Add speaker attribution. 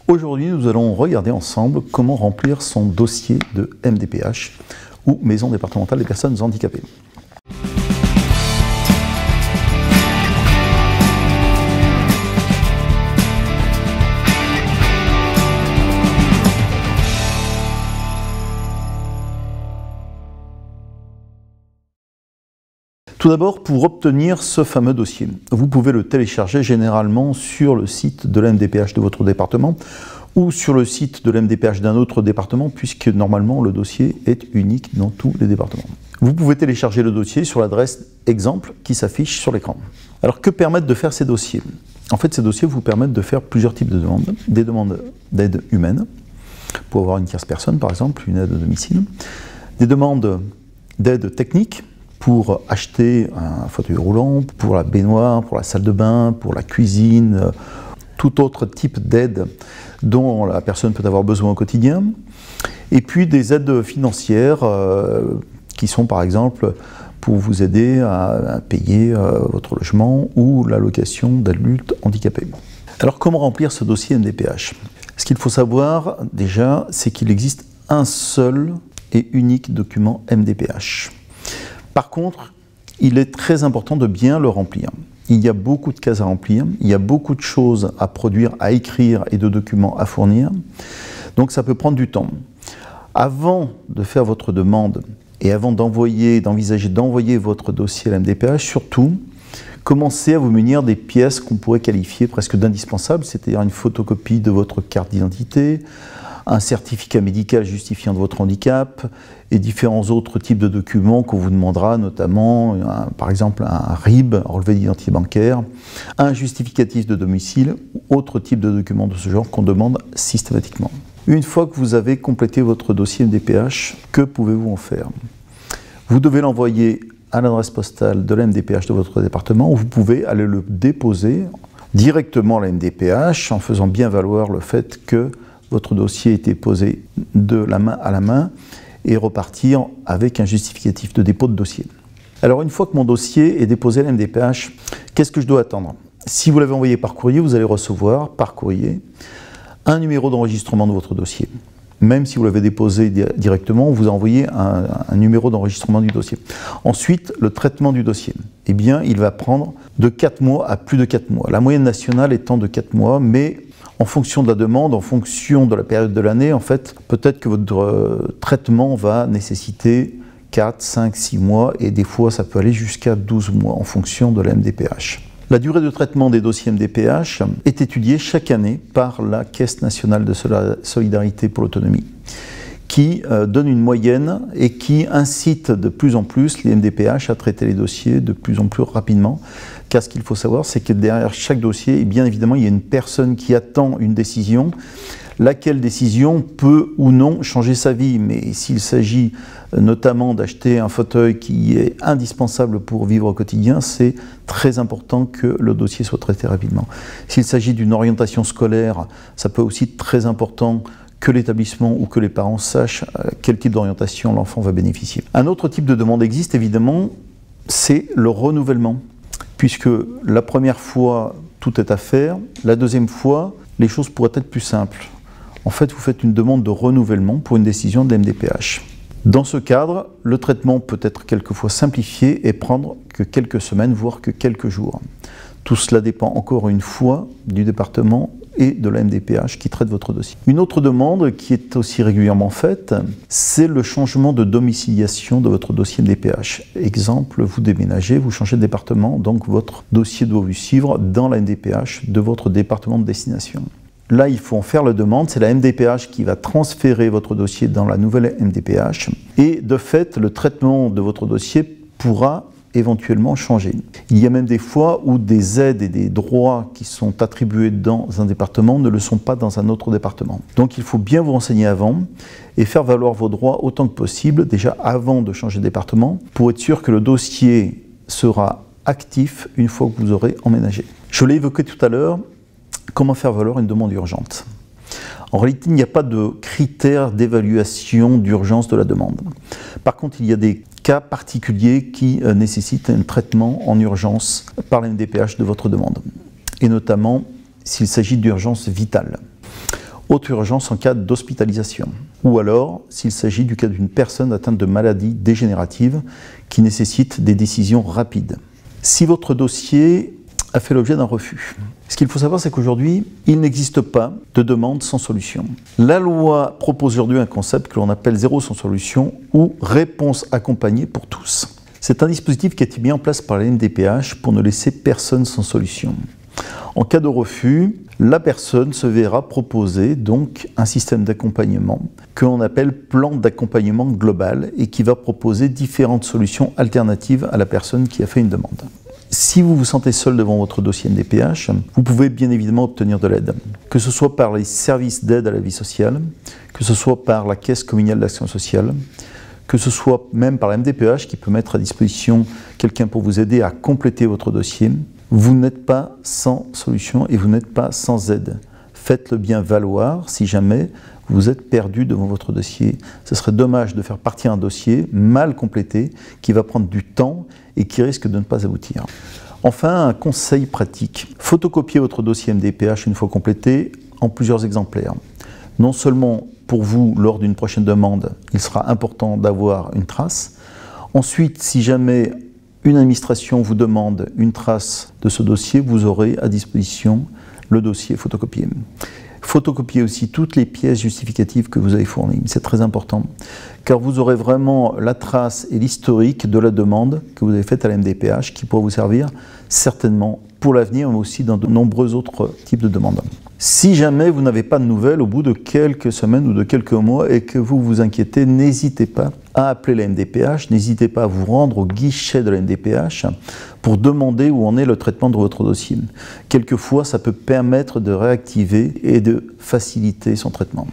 Speaker 1: Aujourd'hui, nous allons regarder ensemble comment remplir son dossier de MDPH ou Maison départementale des personnes handicapées. Tout d'abord, pour obtenir ce fameux dossier, vous pouvez le télécharger généralement sur le site de l'MDPH de votre département ou sur le site de l'MDPH d'un autre département, puisque normalement le dossier est unique dans tous les départements. Vous pouvez télécharger le dossier sur l'adresse exemple qui s'affiche sur l'écran. Alors que permettent de faire ces dossiers? En fait, ces dossiers vous permettent de faire plusieurs types de demandes. Des demandes d'aide humaine, pour avoir une tierce personne par exemple, une aide à domicile. Des demandes d'aide technique, pour acheter un fauteuil roulant, pour la baignoire, pour la salle de bain, pour la cuisine, tout autre type d'aide dont la personne peut avoir besoin au quotidien. Et puis des aides financières qui sont par exemple pour vous aider à payer votre logement ou l'allocation d'adulte handicapé. Alors comment remplir ce dossier MDPH? Ce qu'il faut savoir déjà, c'est qu'il existe un seul et unique document MDPH. Par contre, il est très important de bien le remplir. Il y a beaucoup de cases à remplir, il y a beaucoup de choses à produire, à écrire et de documents à fournir. Donc ça peut prendre du temps. Avant de faire votre demande et avant d'envisager d'envoyer votre dossier à la MDPH, surtout, commencez à vous munir des pièces qu'on pourrait qualifier presque d'indispensables, c'est-à-dire une photocopie de votre carte d'identité, un certificat médical justifiant de votre handicap et différents autres types de documents qu'on vous demandera, notamment par exemple un RIB, relevé d'identité bancaire, un justificatif de domicile ou autre type de documents de ce genre qu'on demande systématiquement. Une fois que vous avez complété votre dossier MDPH, que pouvez-vous en faire? Vous devez l'envoyer à l'adresse postale de la MDPH de votre département ou vous pouvez aller le déposer directement à la MDPH en faisant bien valoir le fait que votre dossier était posé de la main à la main et repartir avec un justificatif de dépôt de dossier. Alors une fois que mon dossier est déposé à la MDPH, qu'est-ce que je dois attendre? Si vous l'avez envoyé par courrier, vous allez recevoir par courrier un numéro d'enregistrement de votre dossier. Même si vous l'avez déposé directement, on vous a envoyé un numéro d'enregistrement du dossier. Ensuite, le traitement du dossier. Eh bien, il va prendre de 4 mois à plus de 4 mois. La moyenne nationale étant de 4 mois, mais en fonction de la demande, en fonction de la période de l'année, en fait, peut-être que votre traitement va nécessiter 4, 5, 6 mois et des fois ça peut aller jusqu'à 12 mois en fonction de la MDPH. La durée de traitement des dossiers MDPH est étudiée chaque année par la Caisse nationale de solidarité pour l'autonomie, qui donne une moyenne et qui incite de plus en plus les MDPH à traiter les dossiers de plus en plus rapidement. Car ce qu'il faut savoir, c'est que derrière chaque dossier, et bien évidemment, il y a une personne qui attend une décision, laquelle décision peut ou non changer sa vie. Mais s'il s'agit notamment d'acheter un fauteuil qui est indispensable pour vivre au quotidien, c'est très important que le dossier soit traité rapidement. S'il s'agit d'une orientation scolaire, ça peut aussi être très important que l'établissement ou que les parents sachent quel type d'orientation l'enfant va bénéficier. Un autre type de demande existe évidemment, c'est le renouvellement. Puisque la première fois, tout est à faire, la deuxième fois, les choses pourraient être plus simples. En fait, vous faites une demande de renouvellement pour une décision de la MDPH. Dans ce cadre, le traitement peut être quelquefois simplifié et prendre que quelques semaines, voire que quelques jours. Tout cela dépend encore une fois du département et de la MDPH qui traite votre dossier. Une autre demande qui est aussi régulièrement faite, c'est le changement de domiciliation de votre dossier MDPH. Exemple, vous déménagez, vous changez de département, donc votre dossier doit vous suivre dans la MDPH de votre département de destination. Là, il faut en faire la demande, c'est la MDPH qui va transférer votre dossier dans la nouvelle MDPH et de fait, le traitement de votre dossier pourra éventuellement changer. Il y a même des fois où des aides et des droits qui sont attribués dans un département ne le sont pas dans un autre département. Donc il faut bien vous renseigner avant et faire valoir vos droits autant que possible, déjà avant de changer de département, pour être sûr que le dossier sera actif une fois que vous aurez emménagé. Je l'ai évoqué tout à l'heure, comment faire valoir une demande urgente? En réalité, il n'y a pas de critères d'évaluation d'urgence de la demande. Par contre, il y a des cas particuliers qui nécessitent un traitement en urgence par la MDPH de votre demande, et notamment s'il s'agit d'urgence vitale. Haute urgence en cas d'hospitalisation. Ou alors, s'il s'agit du cas d'une personne atteinte de maladie dégénérative qui nécessite des décisions rapides. Si votre dossier a fait l'objet d'un refus, ce qu'il faut savoir, c'est qu'aujourd'hui, il n'existe pas de demande sans solution. La loi propose aujourd'hui un concept que l'on appelle zéro sans solution ou réponse accompagnée pour tous. C'est un dispositif qui a été mis en place par la MDPH pour ne laisser personne sans solution. En cas de refus, la personne se verra proposer donc un système d'accompagnement que l'on appelle plan d'accompagnement global et qui va proposer différentes solutions alternatives à la personne qui a fait une demande. Si vous vous sentez seul devant votre dossier MDPH, vous pouvez bien évidemment obtenir de l'aide, que ce soit par les services d'aide à la vie sociale, que ce soit par la Caisse communale d'action sociale, que ce soit même par la MDPH qui peut mettre à disposition quelqu'un pour vous aider à compléter votre dossier. Vous n'êtes pas sans solution et vous n'êtes pas sans aide. Faites-le bien valoir si jamais vous êtes perdu devant votre dossier. Ce serait dommage de faire partir un dossier mal complété qui va prendre du temps et qui risque de ne pas aboutir. Enfin, un conseil pratique. Photocopiez votre dossier MDPH une fois complété en plusieurs exemplaires. Non seulement pour vous, lors d'une prochaine demande, il sera important d'avoir une trace. Ensuite, si jamais une administration vous demande une trace de ce dossier, vous aurez à disposition le dossier photocopié. Photocopiez aussi toutes les pièces justificatives que vous avez fournies. C'est très important, car vous aurez vraiment la trace et l'historique de la demande que vous avez faite à la MDPH, qui pourra vous servir certainement pour l'avenir, mais aussi dans de nombreux autres types de demandes. Si jamais vous n'avez pas de nouvelles au bout de quelques semaines ou de quelques mois et que vous vous inquiétez, n'hésitez pas à appeler la MDPH, n'hésitez pas à vous rendre au guichet de la MDPH pour demander où en est le traitement de votre dossier. Quelquefois, ça peut permettre de réactiver et de faciliter son traitement.